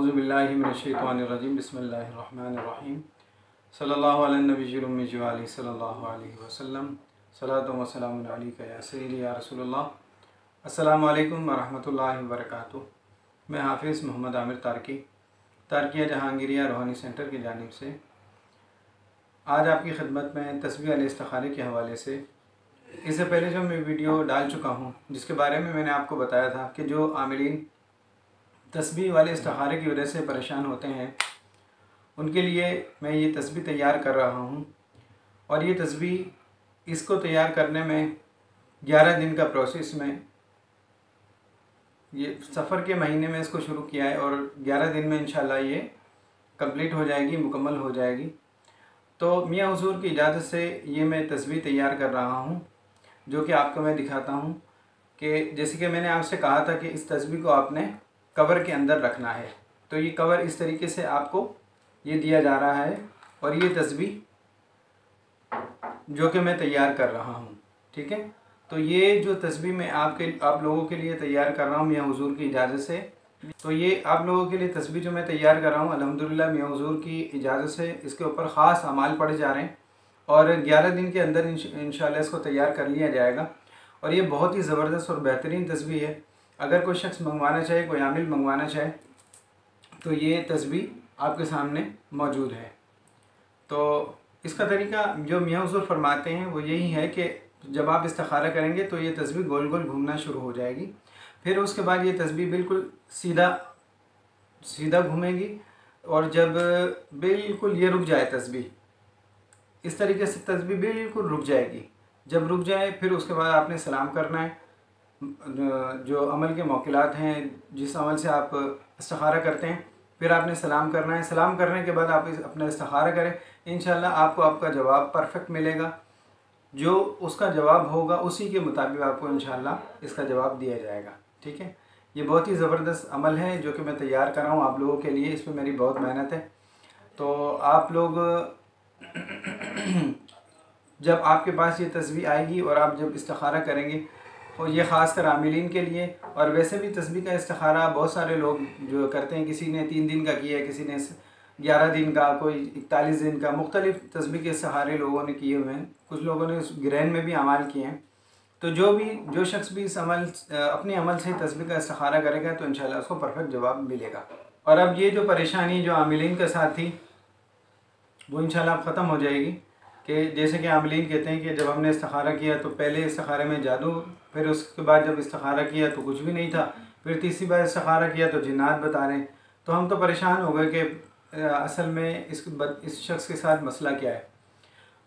औज़ुबिल्लाहि मिनश्शैतानिर्रजीम बिस्मिल्लाहिर्रहमानिर्रहीम सल्लल्लाहु अला नबिय्यिल उम्मी व आलिहि सल्लल्लाहु अलैहि वसल्लम सलातु व सलामुन अलैका या सय्यदी या रसूलल्लाह। अस्सलामु अलैकुम व रहमतुल्लाहि व बरकातुहू। मैं हाफिज़ मोहम्मद आमिर तारकिया जहांगीरिया रूहानी सेंटर की जानिब से आज आपकी खिदमत में तस्बीह अल-इस्तिखारे के हवाले से, इससे पहले जो मैं वीडियो डाल चुका हूँ जिसके बारे में मैंने आपको बताया था कि जो आमिलीन तस्बीह वाले इस्तिखारे की वजह से परेशान होते हैं उनके लिए मैं ये तस्बीह तैयार कर रहा हूँ। और ये तस्बीह इसको तैयार करने में 11 दिन का प्रोसेस में, ये सफ़र के महीने में इसको शुरू किया है और 11 दिन में इंशाल्लाह ये कंप्लीट हो जाएगी, मुकम्मल हो जाएगी। तो मियाँ हुज़ूर की इजाज़त से ये मैं तस्बीह तैयार कर रहा हूँ, जो कि आपको मैं दिखाता हूँ कि जैसे कि मैंने आपसे कहा था कि इस तस्बीह को आपने कवर के अंदर रखना है। तो ये कवर इस तरीके से आपको ये दिया जा रहा है और ये तस्बीह जो कि मैं तैयार कर रहा हूँ, ठीक है। तो ये जो तस्बीह मैं आप लोगों के लिए तैयार कर रहा हूँ मियाँ हुज़ूर की इजाज़त से, तो ये आप लोगों के लिए तस्बीह जो मैं तैयार कर रहा हूँ अल्हम्दुलिल्लाह मियाँ हुज़ूर की इजाज़त से इसके ऊपर ख़ास अमाल पड़े जा रहे हैं और 11 दिन के अंदर इंशाल्लाह इसको तैयार कर लिया जाएगा। और ये बहुत ही ज़बरदस्त और बेहतरीन तस्बीह है। अगर कोई शख्स मंगवाना चाहे, कोई आमिल मंगवाना चाहे, तो ये तस्बीह आपके सामने मौजूद है। तो इसका तरीका जो मियाँ हुज़ूर फरमाते हैं वो यही है कि जब आप इस्तिखारा करेंगे तो ये तस्बीह गोल गोल घूमना शुरू हो जाएगी। फिर उसके बाद ये तस्बीह बिल्कुल सीधा घूमेगी और जब बिल्कुल ये रुक जाए तस्बीह, इस तरीके से तस्बीह बिल्कुल रुक जाएगी। जब रुक जाए फिर उसके बाद आपने सलाम करना है। जो अमल के मौकिलात हैं, जिस अमल से आप इस्तिखारा करते हैं, फिर आपने सलाम करना है। सलाम करने के बाद आप अपना इस्तिखारा करें, इंशाल्लाह आपको आपका जवाब परफेक्ट मिलेगा। जो उसका जवाब होगा उसी के मुताबिक आपको इंशाल्लाह इसका जवाब दिया जाएगा, ठीक है। ये बहुत ही ज़बरदस्त अमल है जो कि मैं तैयार कर रहा हूँ आप लोगों के लिए। इस पर मेरी बहुत मेहनत है। तो आप लोग जब आपके पास ये तस्बीह आएगी और आप जब इस्तिखारा करेंगे, और ये ख़ासकर आमिलीन के लिए, और वैसे भी तस्बीह का इस्तिखारा बहुत सारे लोग जो करते हैं, किसी ने 3 दिन का किया है, किसी ने 11 दिन का, कोई 41 दिन का, मुख्तलिफ़ तस्बीह के इस्तिखारे लोगों ने किए हुए हैं। कुछ लोगों ने उस गिरहन में भी अमाल किए हैं। तो जो शख्स भी इस अपने अमल से तस्बीह का इस्तिखारा करेगा तो इंशाल्लाह उसको परफेक्ट जवाब मिलेगा। और अब ये जो परेशानी जो आमिलीन के साथ थी वो इंशाल्लाह अब ख़त्म हो जाएगी। कि जैसे कि आमिलीन कहते हैं कि जब हमने इस्तिखारा किया तो पहले इस्तिखारे में जादू, फिर उसके बाद जब इस्तिखारा किया तो कुछ भी नहीं था, फिर तीसरी बार इस्तिखारा किया तो जिन्नात बता रहे हैं। तो हम तो परेशान हो गए कि असल में इस शख्स के साथ मसला क्या है।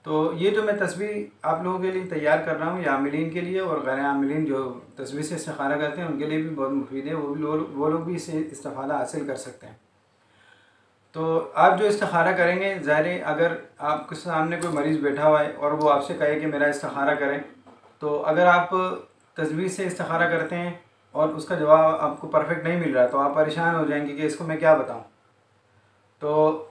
तो ये जो मैं तस्बीह आप लोगों के लिए तैयार कर रहा हूँ, ये आमिलीन के लिए और गैर आमिलीन जो तस्बीह से इस्तिखारा करते हैं उनके लिए भी बहुत मुफीद है। वो लोग भी इससे इस्तिफादा हासिल कर सकते हैं। तो आप जो इस्तिखारा करेंगे, ज़ाहिर अगर आपके सामने कोई मरीज़ बैठा हुआ है और वो आपसे कहे कि मेरा इस्तिखारा करें, तो अगर आप तस्बीह से इस्तिखारा करते हैं और उसका जवाब आपको परफेक्ट नहीं मिल रहा तो आप परेशान हो जाएंगे कि इसको मैं क्या बताऊं। तो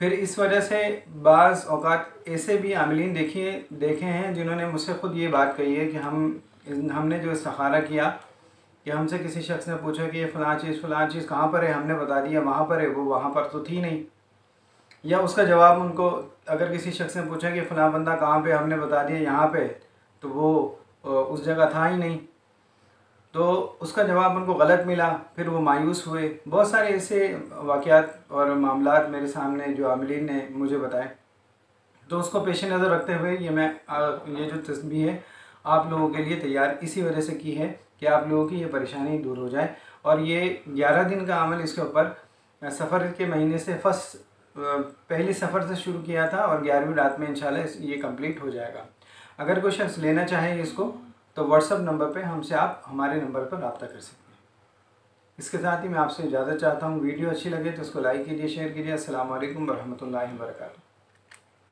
फिर इस वजह से बाज़ औक़ात ऐसे भी आमिलीन देखे हैं जिन्होंने मुझसे ख़ुद ये बात कही है कि हमने जो इस्तिखारा किया कि हमसे किसी शख्स ने पूछा कि ये फ़लाँ चीज़ कहाँ पर है, हमने बता दिया वहाँ पर है, वो वहाँ पर तो थी नहीं। या उसका जवाब उनको, अगर किसी शख्स ने पूछा कि फ़लाँ बंदा कहाँ पे, हमने बता दिया यहाँ पे, तो वो उस जगह था ही नहीं। तो उसका जवाब उनको गलत मिला, फिर वो मायूस हुए। बहुत सारे ऐसे वाक़यात और मामलात मेरे सामने जो आमिलीन ने मुझे बताए। तो उसको पेश नज़र रखते हुए ये जो तस्बीह है आप लोगों के लिए तैयार इसी वजह से की है कि आप लोगों की ये परेशानी दूर हो जाए। और ये 11 दिन का अमल इसके ऊपर सफ़र के महीने से पहली सफ़र से शुरू किया था और 11वीं रात में इंशाल्लाह ये कंप्लीट हो जाएगा। अगर कोई शख्स लेना चाहे इसको तो व्हाट्सअप नंबर पे हमसे आप हमारे नंबर पर रब्ता कर सकते हैं। इसके साथ ही मैं आपसे इजाज़त चाहता हूँ। वीडियो अच्छी लगे तो इसको लाइक कीजिए, शेयर कीजिए। अस्सलामु अलैकुम व रहमतुल्लाहि व बरकातुहू।